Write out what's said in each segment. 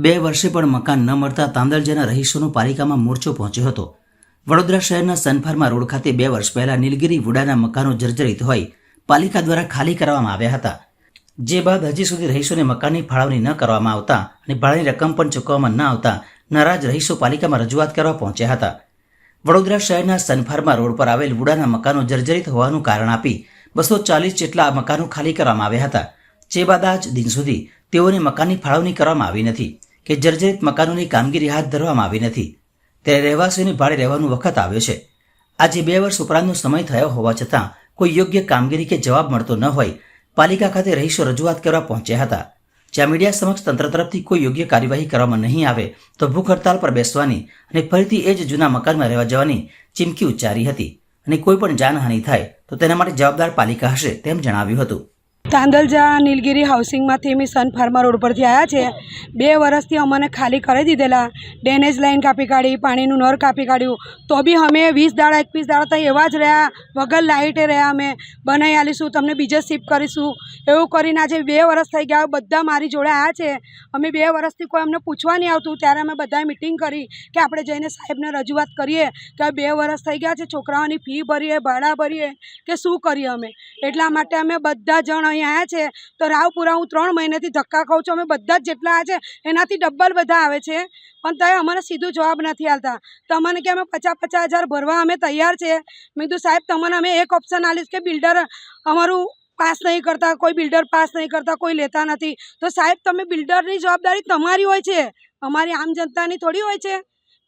2 વર્ષે પણ મકાન ન મળતા તાંદલજાના રહીશોનો પાલિકામાં મોરચો પહોંચ્યો હતો। વડોદરા શહેરના સનફાર્મા રોડ ખાતે 2 વર્ષ પહેલા નીલગિરી વુડાના મકાનો જર્જરિત હોય પાલિકા દ્વારા ખાલી કરવામાં આવ્યા હતા, જે બાદ હજી સુધી રહીશોને મકાનની ફાળવણી ન કરવામાં આવતા અને ભાડાની રકમ પણ ચૂકવવામાં ન આવતા નારાજ રહીશો પાલિકામાં રજૂઆત કરવા પહોંચ્યા હતા। વડોદરા શહેરના સનફાર્મા રોડ પર આવેલ વુડાના મકાનો જર્જરિત હોવાનું કારણ આપી 240 જેટલા મકાનો ખાલી કરવામાં આવ્યા હતા, જે બાદ આજ દિન સુધી તેઓને મકાનની ફાળવણી કરવામાં આવી નથી કે જર્જરિત મકાનોની કામગીરી હાથ ધરવામાં આવી નથી। ત્યારે રહેવાસીઓને ભાડે રહેવાનું વખત આવ્યો છે। આજે 2 વર્ષ ઉપરાંતનો સમય થયો હોવા છતાં કોઈ યોગ્ય કામગીરી કે જવાબ મળતો ન હોય પાલિકા ખાતે રહીશો રજૂઆત કરવા પહોંચ્યા હતા, જ્યાં મીડિયા સમક્ષ તંત્ર તરફથી કોઈ યોગ્ય કાર્યવાહી કરવામાં નહીં આવે તો ભૂખ હડતાલ પર બેસવાની અને ફરીથી એ જ જૂના મકાનમાં રહેવા જવાની ચીમકી ઉચ્ચારી હતી અને કોઈ પણ જાનહાનિ થાય તો તેના માટે જવાબદાર પાલિકા હશે તેમ જણાવ્યું હતું। તાંદલજા નીલગિરી હાઉસિંગમાંથી અમે સનફાર્મા રોડ પરથી આવ્યા છે। 2 વર્ષથી અમને ખાલી કરી દીધેલા, ડ્રેનેજ લાઈન કાપી કાઢી, પાણીનું નળ કાપી કાઢ્યું, તો બી અમે 20 દાડા 21 દાડા તો એવા જ રહ્યા, વગર લાઇટે રહ્યા। અમે બનાવી આલીશું, તમને બીજે શિફ્ટ કરીશું એવું કરીને આજે 2 વર્ષ થઈ ગયા। બધા મારી જોડે આવ્યા છે। અમે 2 વર્ષથી કોઈ અમને પૂછવા નહીં આવતું, ત્યારે અમે બધાએ મિટિંગ કરી કે આપણે જઈને સાહેબને રજૂઆત કરીએ કે 2 વર્ષ થઈ ગયા છે, છોકરાઓની ફી ભરીએ, ભાડા ભરીએ કે શું કરીએ અમે। એટલા માટે અમે બધા જણ આવ્યા છે। તો રાવપુરા હું 3 મહિનાથી ધક્કા ખાઉં છું। અમે બધા જ જેટલા આવ્યા છે એનાથી ડબલ બધા આવે છે, પણ તોય અમને સીધું જવાબ નથી આવતા। તમને કે અમે 50-50 હજાર ભરવા અમે તૈયાર છે। મેં કીધું સાહેબ તમને અમે એક ઓપ્શન આલીશ કે બિલ્ડર અમારું પાસ નહીં કરતા, કોઈ બિલ્ડર પાસ નહીં કરતા, કોઈ લેતા નથી, તો સાહેબ તમે બિલ્ડરની જવાબદારી તમારી હોય છે, અમારી આમ જનતાની થોડી હોય છે।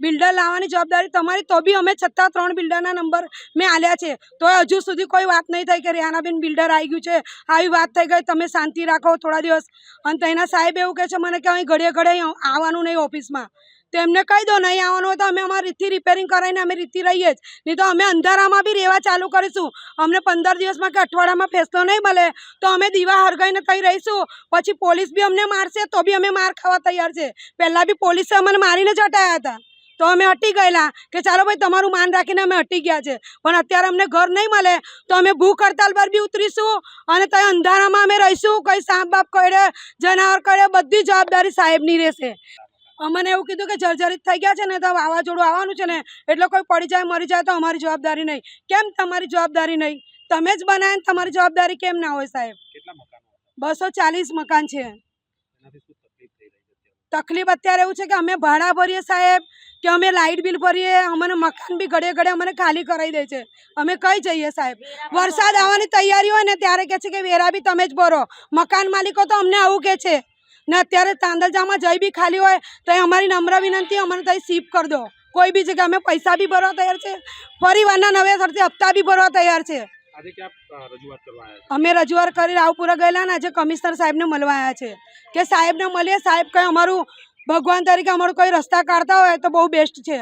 બિલ્ડર લાવવાની જવાબદારી તમારી, તો બી અમે છતાં 3 બિલ્ડરના નંબર મેં આલ્યા છે, તો હજુ સુધી કોઈ વાત નહીં થઈ કે રેહાનાબેન બિલ્ડર આવી ગયું છે, આવી વાત થઈ ગઈ, તમે શાંતિ રાખો થોડા દિવસ। અને તેના સાહેબ એવું કહે છે મને કે અહીં ઘડીએ ઘડીએ આવવાનું નહીં ઓફિસમાં, તો એમને કહી દો નહીં આવવાનું હોય તો અમે અમારી રીતથી રિપેરિંગ કરાવીને અમે રીતથી રહીએ જ, નહીં તો અમે અંધારામાં બી રહેવા ચાલુ કરીશું। અમને 15 દિવસમાં કે અઠવાડિયામાં ફેસલો નહીં મળે તો અમે દીવા હરગાઈને તઈ રહીશું। પછી પોલીસ બી અમને મારશે તો બી અમે માર ખાવા તૈયાર છે। પહેલાં બી પોલીસે અમને મારીને જ હટાયા હતા, તો અમે હટી ગયેલા કે ચાલો ભાઈ તમારું માન રાખીને અમે હટી ગયા છે, પણ અત્યારે અમને ઘર નહીં મળે તો અમે ભૂખ હડતાલ પર બી ઉતરીશું અને ત્યાં અંધારામાં અમે રહીશું। કંઈ સાપ બાપ કરડે, જનાવર કરડે, બધી જવાબદારી સાહેબની રહેશે। અમને એવું કીધું કે જર્જરિત થઈ ગયા છે ને તો વાવાઝોડું આવવાનું છે ને એટલે કોઈ પડી જાય મરી જાય તો અમારી જવાબદારી નહીં। કેમ તમારી જવાબદારી નહીં? તમે જ બનાવે, તમારી જવાબદારી કેમ ના હોય સાહેબ? 240 મકાન છે। તકલીફ અત્યારે એવું છે કે અમે ભાડા ભરીએ સાહેબ, કે અમે લાઇટ બિલ ભરીએ, અમને મકાન બી ઘડે ઘડે અમને ખાલી કરાવી દે છે। અમે કઈ જઈએ સાહેબ? વરસાદ આવવાની તૈયારી હોય ને ત્યારે કહે છે કે વેરા બી તમે જ ભરો। મકાન માલિકો તો અમને આવું કહે છે ને અત્યારે તાંદલજામાં જઈ બી ખાલી હોય તો અમારી નમ્ર વિનંતી અમને ત્યાં શિફ્ટ કરી દો। કોઈ બી જગ્યાએ અમે પૈસા બી ભરવા તૈયાર છે, પરિવારના નવેસરથી હપ્તા બી ભરવા તૈયાર છે। અમે રજૂઆત કરી રાવપુરા ગયેલા ને આજે કમિશનર સાહેબને મળવા આવ્યા છે કે સાહેબને મળીએ, સાહેબ કંઈ અમારું ભગવાન તરીકે અમારું કોઈ રસ્તા કાઢતા હોય તો બહુ બેસ્ટ છે।